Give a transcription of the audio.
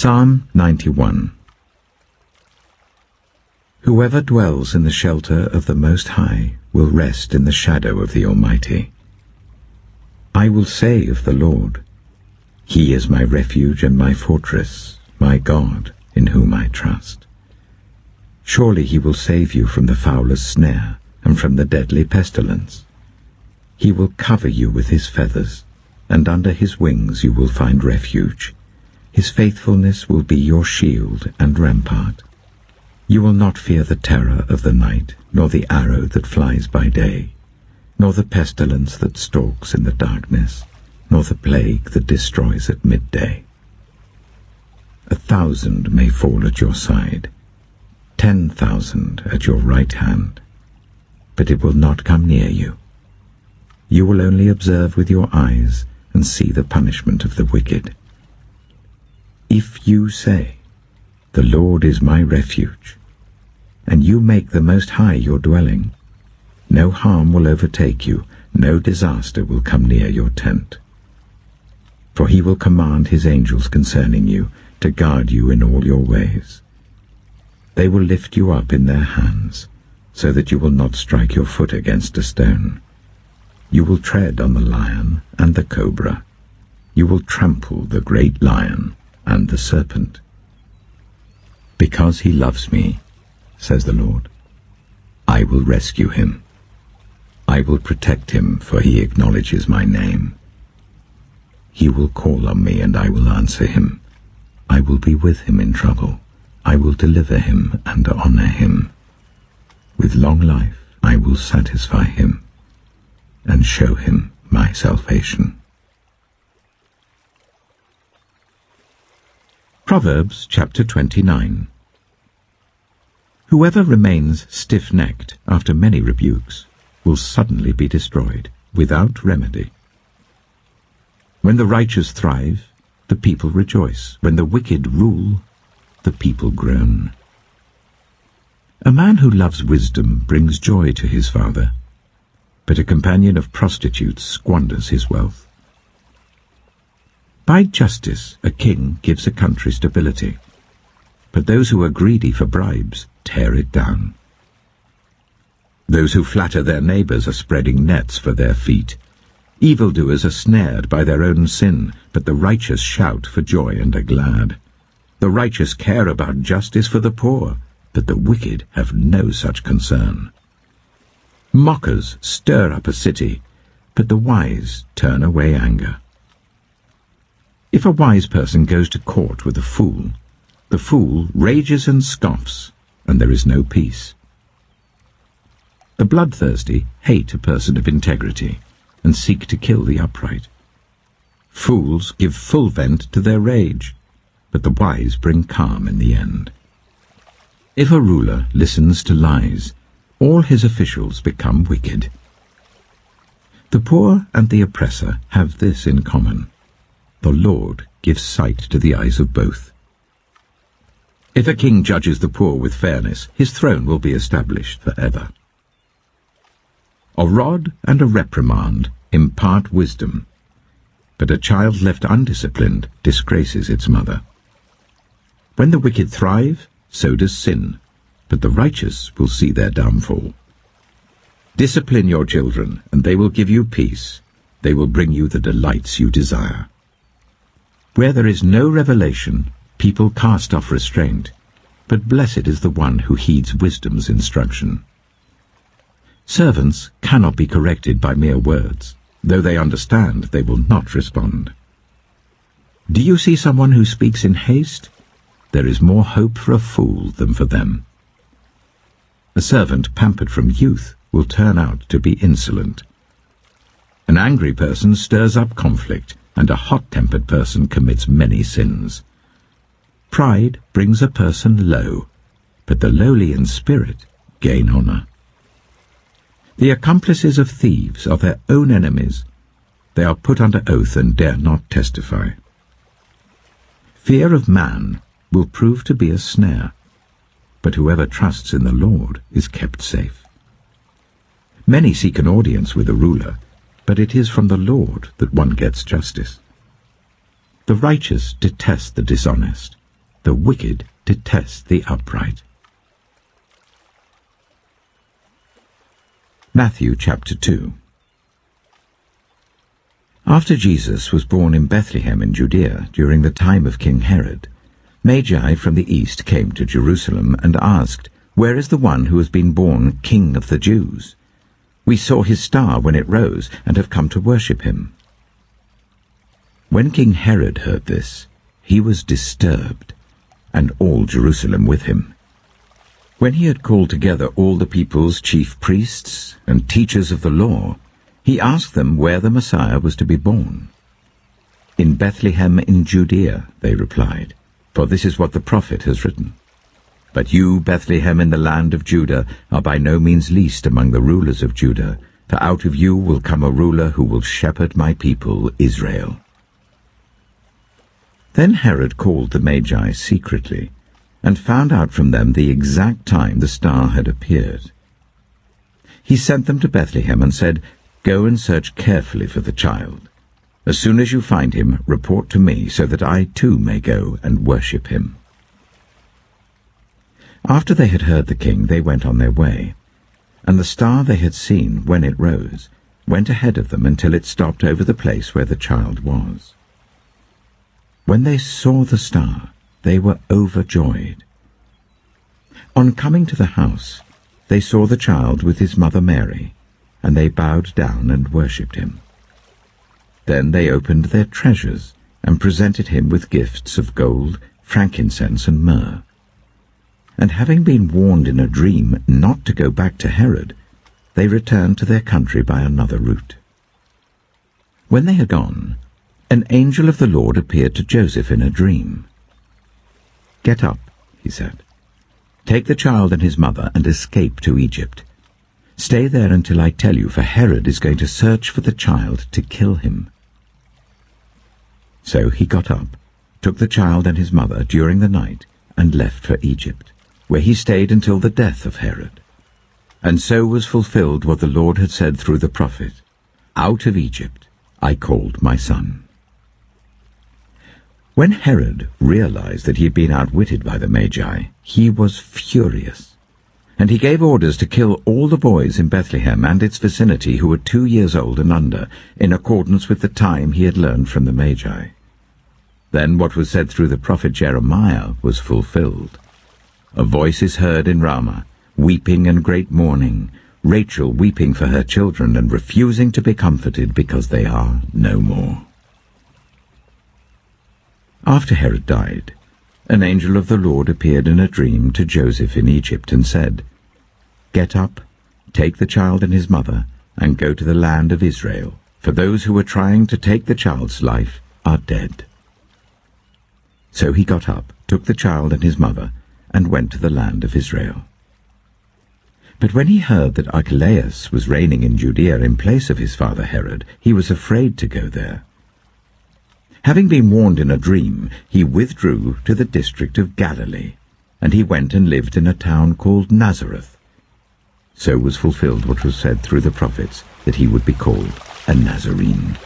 Psalm 91. Whoever dwells in the shelter of the Most High will rest in the shadow of the Almighty. I will say of the Lord, He is my refuge and my fortress, my God, in whom I trust. Surely He will save you from the fowler's snare and from the deadly pestilence. He will cover you with His feathers, and under His wings you will find refuge. His faithfulness will be your shield and rampart. You will not fear the terror of the night, nor the arrow that flies by day, nor the pestilence that stalks in the darkness, nor the plague that destroys at midday. 1,000 may fall at your side, 10,000 at your right hand, but it will not come near you. You will only observe with your eyes and see the punishment of the wicked. If you say, "The Lord is my refuge," and you make the Most High your dwelling, no harm will overtake you, no disaster will come near your tent. For He will command His angels concerning you, to guard you in all your ways. They will lift you up in their hands, so that you will not strike your foot against a stone. You will tread on the lion and the cobra. You will trample the great lion and the serpent. Because He loves me, says the Lord, I will rescue him. I will protect him, for he acknowledges my name. He will call on me, and I will answer him. I will be with him in trouble. I will deliver him and honor him. With long life I will satisfy him and show him my salvation. Proverbs chapter 29. Whoever remains stiff-necked after many rebukes will suddenly be destroyed without remedy. When the righteous thrive, the people rejoice. When the wicked rule, the people groan. A man who loves wisdom brings joy to his father, but a companion of prostitutes squanders his wealth. By justice a king gives a country stability, but those who are greedy for bribes tear it down. Those who flatter their neighbors are spreading nets for their feet. Evildoers are snared by their own sin, but the righteous shout for joy and are glad. The righteous care about justice for the poor, but the wicked have no such concern. Mockers stir up a city, but the wise turn away anger. If a wise person goes to court with a fool, the fool rages and scoffs, and there is no peace. The bloodthirsty hate a person of integrity and seek to kill the upright. Fools give full vent to their rage, but the wise bring calm in the end. If a ruler listens to lies, all his officials become wicked. The poor and the oppressor have this in common: the Lord gives sight to the eyes of both. If a king judges the poor with fairness, his throne will be established forever. A rod and a reprimand impart wisdom, but a child left undisciplined disgraces its mother. When the wicked thrive, so does sin, but the righteous will see their downfall. Discipline your children, and they will give you peace. They will bring you the delights you desire. Where there is no revelation, people cast off restraint, but blessed is the one who heeds wisdom's instruction. Servants cannot be corrected by mere words. Though they understand, they will not respond. Do you see someone who speaks in haste? There is more hope for a fool than for them. A servant pampered from youth will turn out to be insolent. An angry person stirs up conflict, and a hot-tempered person commits many sins. Pride brings a person low, but the lowly in spirit gain honor. The accomplices of thieves are their own enemies. They are put under oath and dare not testify. Fear of man will prove to be a snare, but whoever trusts in the Lord is kept safe. Many seek an audience with a ruler, but it is from the Lord that one gets justice. The righteous detest the dishonest, The wicked detest the upright. Matthew chapter 2. After Jesus was born in Bethlehem in Judea during the time of King Herod, Magi from the east came to Jerusalem and asked, "Where is the one who has been born King of the Jews? We saw his star when it rose and have come to worship him." When King Herod heard this, he was disturbed, and all Jerusalem with him. When he had called together all the people's chief priests and teachers of the law, he asked them where the Messiah was to be born. "In Bethlehem in Judea," they replied, "for this is what the prophet has written. But you, Bethlehem in the land of Judah, are by no means least among the rulers of Judah, for out of you will come a ruler who will shepherd my people Israel." Then Herod called the Magi secretly, and found out from them the exact time the star had appeared. He sent them to Bethlehem and said, "Go and search carefully for the child. As soon as you find him, report to me, so that I too may go and worship him." After they had heard the king, they went on their way, and the star they had seen when it rose went ahead of them until it stopped over the place where the child was. When they saw the star, they were overjoyed. On coming to the house, they saw the child with his mother Mary, and they bowed down and worshipped him. Then they opened their treasures and presented him with gifts of gold, frankincense, and myrrh. And having been warned in a dream not to go back to Herod, they returned to their country by another route. When they had gone, an angel of the Lord appeared to Joseph in a dream. "Get up," he said. "Take the child and his mother and escape to Egypt. Stay there until I tell you, for Herod is going to search for the child to kill him." So he got up, took the child and his mother during the night, and left for Egypt, where he stayed until the death of Herod. And so was fulfilled what the Lord had said through the prophet, "Out of Egypt I called my son." When Herod realized that he had been outwitted by the Magi, he was furious, and he gave orders to kill all the boys in Bethlehem and its vicinity who were 2 years old and under, in accordance with the time he had learned from the Magi. Then what was said through the prophet Jeremiah was fulfilled. "A voice is heard in Ramah, weeping and great mourning, Rachel weeping for her children and refusing to be comforted because they are no more." After Herod died, an angel of the Lord appeared in a dream to Joseph in Egypt and said, "Get up, take the child and his mother, and go to the land of Israel, for those who were trying to take the child's life are dead." So he got up, took the child and his mother, and went to the land of Israel. But when he heard that Archelaus was reigning in Judea in place of his father Herod, he was afraid to go there. Having been warned in a dream, he withdrew to the district of Galilee, and he went and lived in a town called Nazareth. So was fulfilled what was said through the prophets, that he would be called a Nazarene.